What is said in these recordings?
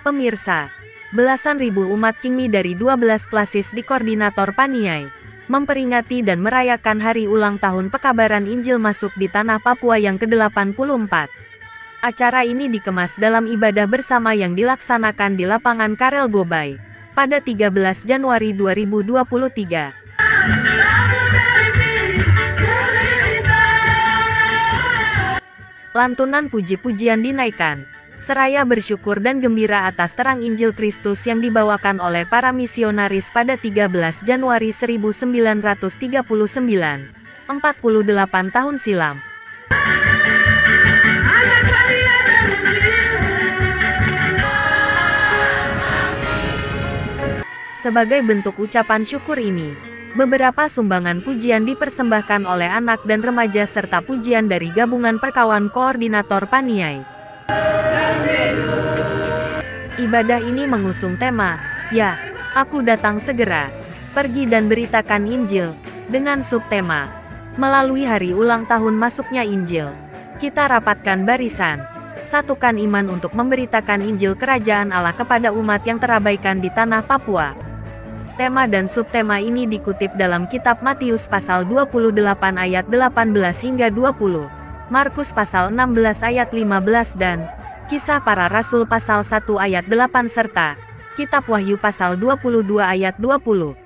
Pemirsa, belasan ribu umat Qingmi dari 12 klasis di Koordinator Paniai memperingati dan merayakan hari ulang tahun pekabaran Injil masuk di tanah Papua yang ke-84. Acara ini dikemas dalam ibadah bersama yang dilaksanakan di lapangan Karel Gobay pada 13 Januari 2023. Lantunan puji-pujian dinaikkan, seraya bersyukur dan gembira atas terang Injil Kristus yang dibawakan oleh para misionaris pada 13 Januari 1939, 48 tahun silam. Sebagai bentuk ucapan syukur ini, beberapa sumbangan pujian dipersembahkan oleh anak dan remaja serta pujian dari gabungan perkawan Koordinator Paniai. Ibadah ini mengusung tema, "Ya, aku datang segera, pergi dan beritakan Injil," dengan subtema, "Melalui hari ulang tahun masuknya Injil, kita rapatkan barisan, satukan iman untuk memberitakan Injil Kerajaan Allah kepada umat yang terabaikan di tanah Papua." Tema dan subtema ini dikutip dalam kitab Matius pasal 28 ayat 18 hingga 20, Markus pasal 16 ayat 15 dan Kisah Para Rasul pasal 1 ayat 8 serta kitab Wahyu pasal 22 ayat 20.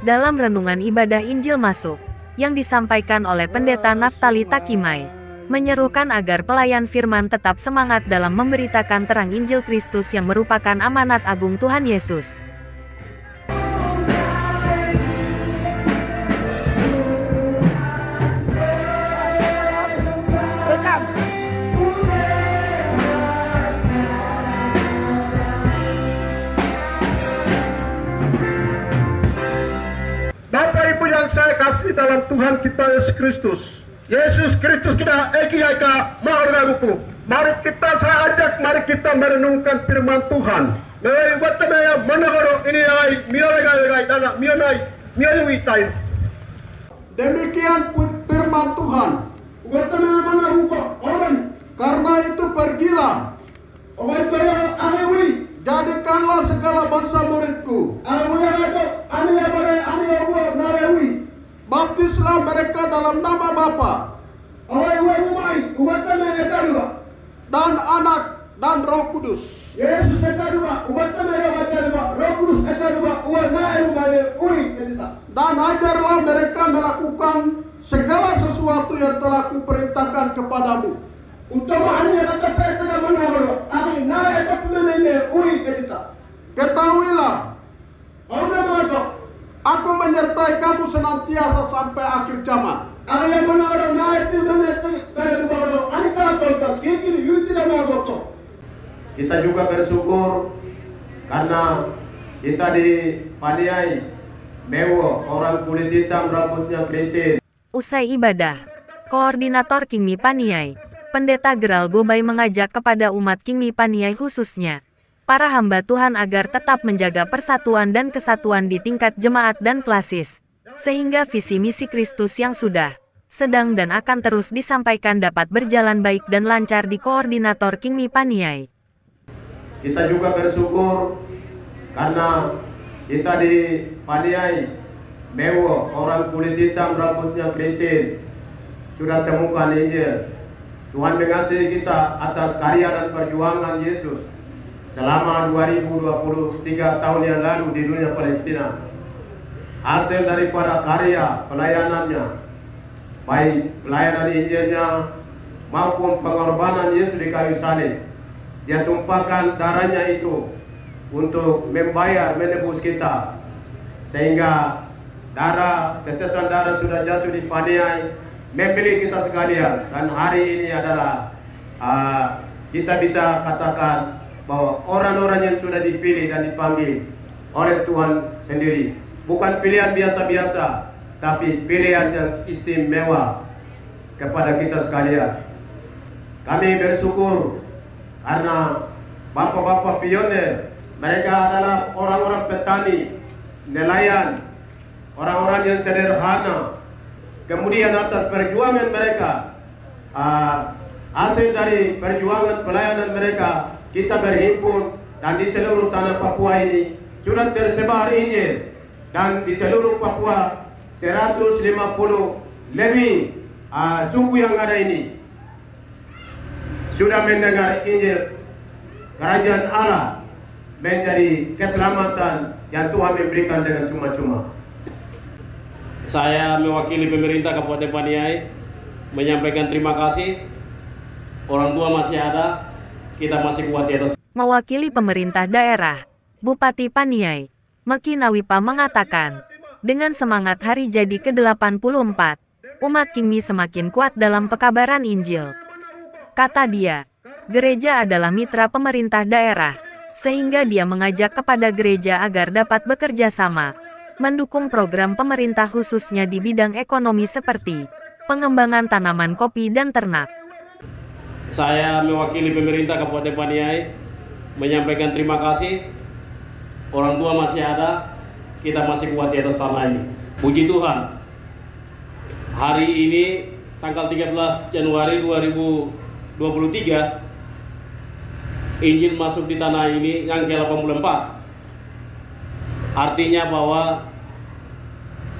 Dalam renungan ibadah Injil masuk, yang disampaikan oleh Pendeta Naftali Takimai, menyerukan agar pelayan firman tetap semangat dalam memberitakan terang Injil Kristus yang merupakan amanat agung Tuhan Yesus. Saya kasih dalam Tuhan kita Yesus Kristus. Yesus Kristus kita eki-eka maharaguku. Mari kita saya ajak, mari kita merenungkan firman Tuhan. Demikian firman Tuhan. Karena itu pergilah, jadikanlah segala bangsa muridku. Baptislah mereka dalam nama Bapa dan Anak dan Roh Kudus. Dan ajarlah mereka melakukan segala sesuatu yang telah kuperintahkan kepadamu. Ketahuilah, aku menyertai kamu senantiasa sampai akhir zaman. Kita juga bersyukur karena kita di Paniai Mewo, orang kulit hitam rambutnya keriting. Usai ibadah, Koordinator Qingmi Paniai, Pendeta Geral Gobay mengajak kepada umat Qingmi Paniai khususnya para hamba Tuhan agar tetap menjaga persatuan dan kesatuan di tingkat jemaat dan klasis, sehingga visi misi Kristus yang sudah, sedang dan akan terus disampaikan dapat berjalan baik dan lancar di Koordinator Qingmi Paniai. Kita juga bersyukur karena kita di Paniai Mewo, orang kulit hitam rambutnya keriting, sudah temukan Injil. Tuhan mengasihi kita atas karya dan perjuangan Yesus selama 2023 tahun yang lalu di dunia Palestina. Hasil daripada karya pelayanannya, baik pelayanan Injilnya maupun pengorbanan Yesus di kayu salib, Dia tumpahkan darahnya itu untuk membayar menebus kita, sehingga tetesan darah sudah jatuh di Paniai membeli kita sekalian. Dan hari ini adalah kita bisa katakan bahwa orang-orang yang sudah dipilih dan dipanggil oleh Tuhan sendiri, bukan pilihan biasa-biasa, tapi pilihan yang istimewa kepada kita sekalian. Kami bersyukur karena bapak-bapak pionir, mereka adalah orang-orang petani, nelayan, orang-orang yang sederhana. Kemudian atas perjuangan mereka, hasil dari perjuangan pelayanan mereka, kita berhimpun, dan di seluruh tanah Papua ini sudah tersebar Injil, dan di seluruh Papua 150 lebih suku yang ada ini sudah mendengar Injil Kerajaan Allah menjadi keselamatan yang Tuhan memberikan dengan cuma-cuma. Saya mewakili pemerintah Kabupaten Paniai menyampaikan terima kasih. Orang tua masih ada, kita masih kuat di atas. Mewakili pemerintah daerah, Bupati Paniai, Meki Nawipa mengatakan, dengan semangat hari jadi ke-84, umat Kingmi semakin kuat dalam pekabaran Injil. Kata dia, gereja adalah mitra pemerintah daerah, sehingga dia mengajak kepada gereja agar dapat bekerja sama, mendukung program pemerintah khususnya di bidang ekonomi seperti pengembangan tanaman kopi dan ternak. Saya mewakili pemerintah Kabupaten Paniai menyampaikan terima kasih. Orang tua masih ada, kita masih kuat di atas tanah ini. Puji Tuhan. Hari ini tanggal 13 Januari 2023 Injil masuk di tanah ini yang ke-84. Artinya bahwa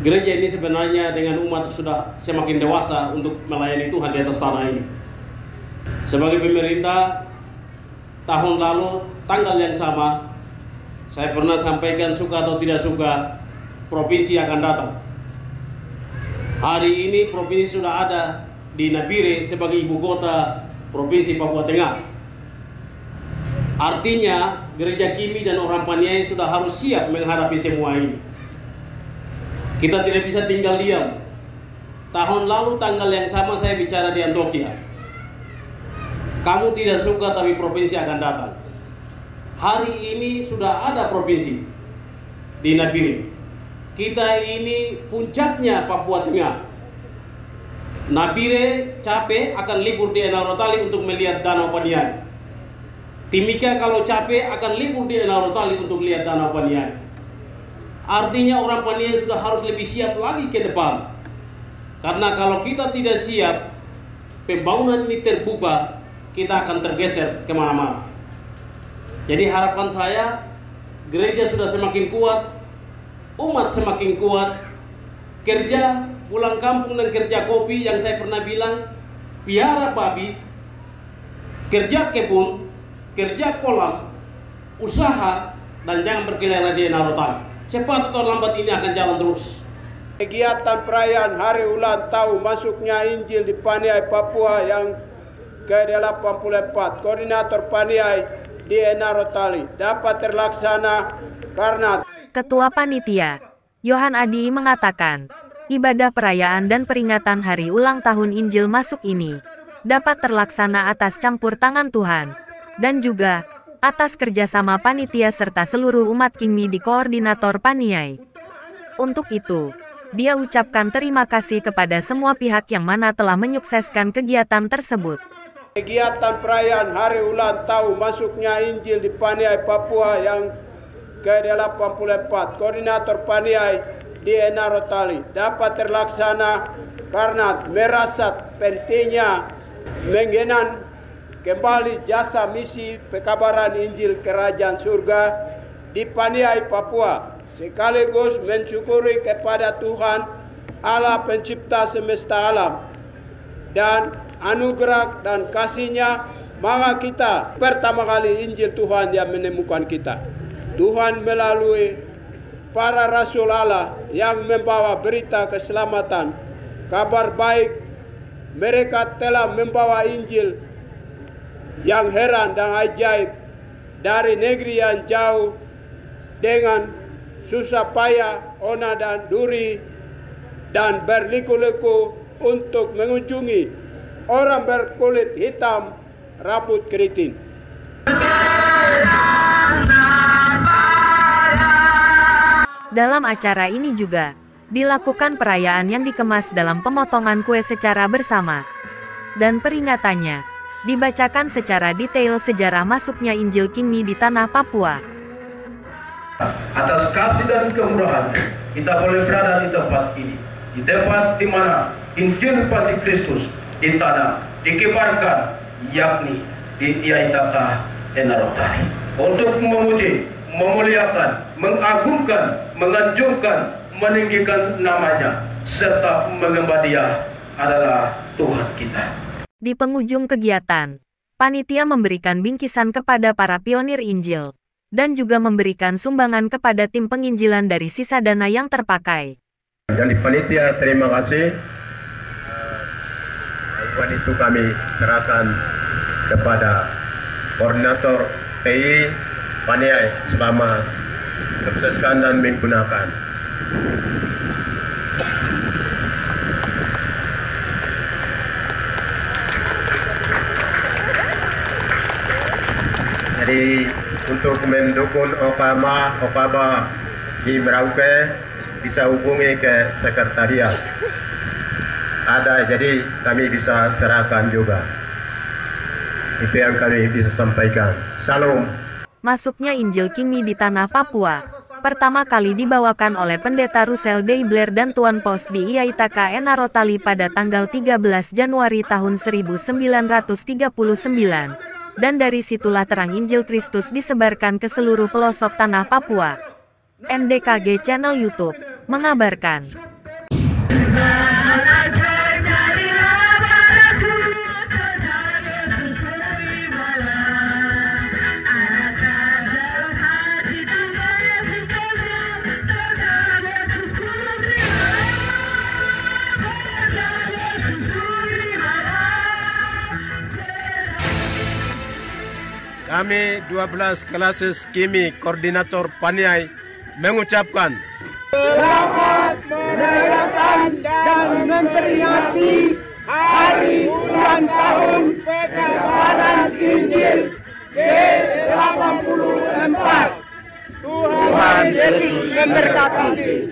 gereja ini sebenarnya dengan umat sudah semakin dewasa untuk melayani Tuhan di atas tanah ini. Sebagai pemerintah, tahun lalu tanggal yang sama saya pernah sampaikan, suka atau tidak suka, provinsi akan datang. Hari ini provinsi sudah ada di Nabire sebagai ibu kota Provinsi Papua Tengah. Artinya gereja Kimi dan orang Paniai sudah harus siap menghadapi semua ini. Kita tidak bisa tinggal diam. Tahun lalu tanggal yang sama saya bicara di Antioquia. Kamu tidak suka tapi provinsi akan datang. Hari ini sudah ada provinsi di Nabire. Kita ini puncaknya Papua Tengah. Nabire capek akan libur di Enarotali untuk melihat Danau Paniai. Timika kalau capek akan libur di Enarotali untuk lihat Danau Paniai. Artinya orang Paniai sudah harus lebih siap lagi ke depan. Karena kalau kita tidak siap, pembangunan ini terbuka, kita akan tergeser kemana-mana. Jadi harapan saya, gereja sudah semakin kuat, umat semakin kuat, kerja pulang kampung dan kerja kopi yang saya pernah bilang, piara babi, kerja kebun, kerja kolam, usaha, dan jangan berkeliaran di Enarotali. Cepat atau lambat ini akan jalan terus. Kegiatan perayaan hari ulang tahun masuknya Injil di Paniai Papua yang ke-84, koordinator Paniai di Enarotali dapat terlaksana karena Ketua Panitia, Yohan Adi mengatakan, ibadah perayaan dan peringatan hari ulang tahun Injil masuk ini dapat terlaksana atas campur tangan Tuhan, dan juga atas kerjasama panitia serta seluruh umat Kingmi di koordinator Paniai. Untuk itu, dia ucapkan terima kasih kepada semua pihak yang mana telah menyukseskan kegiatan tersebut. kegiatan perayaan hari ulang tahun masuknya Injil di Paniai Papua yang ke-84, koordinator Paniai di Enarotali dapat terlaksana karena merasa pentingnya mengenang kembali jasa misi pekabaran Injil Kerajaan Surga di Paniai Papua, sekaligus mensyukuri kepada Tuhan Allah pencipta semesta alam dan anugerah dan kasih-Nya, maka kita pertama kali Injil Tuhan yang menemukan kita. Tuhan melalui para rasul Allah yang membawa berita keselamatan, kabar baik. Mereka telah membawa Injil yang heran dan ajaib dari negeri yang jauh dengan susah payah, ona dan duri, dan berliku-liku untuk mengunjungi orang berkulit hitam, rambut keriting. Dalam acara ini juga dilakukan perayaan yang dikemas dalam pemotongan kue secara bersama. Dan peringatannya dibacakan secara detail sejarah masuknya Injil Kingmi di tanah Papua. Atas kasih dan kemurahan, kita boleh berada di tempat ini, di tempat di mana Injil Pati Kristus di tanah dikibarkan, yakni di Iaitaka Enarotali, untuk memuji, memuliakan, mengagungkan, menganjurkan, meninggikan namanya, serta menyembah Dia adalah Tuhan kita. Di penghujung kegiatan, panitia memberikan bingkisan kepada para pionir Injil, dan juga memberikan sumbangan kepada tim penginjilan dari sisa dana yang terpakai. Jadi panitia terima kasih. Uang itu kami serahkan kepada koordinator PI Paniai selama menyukseskan dan menggunakan. Jadi untuk mendukung Okaba di Merauke bisa hubungi ke sekretariat. Ada, jadi kami bisa serahkan juga. Itu yang kami bisa sampaikan. Salam. Masuknya Injil Kingmi di tanah Papua pertama kali dibawakan oleh Pendeta Russell D. Blair dan Tuan Pos di Iaitaka Enarotali pada tanggal 13 Januari tahun 1939. Dan dari situlah terang Injil Kristus disebarkan ke seluruh pelosok tanah Papua. NDKG Channel YouTube mengabarkan. Kami 12 Klasis Kimi Koordinator Paniai mengucapkan selamat merayakan dan memperingati hari ulang tahun penyebaran Injil ke-84. Tuhan Yesus memberkati.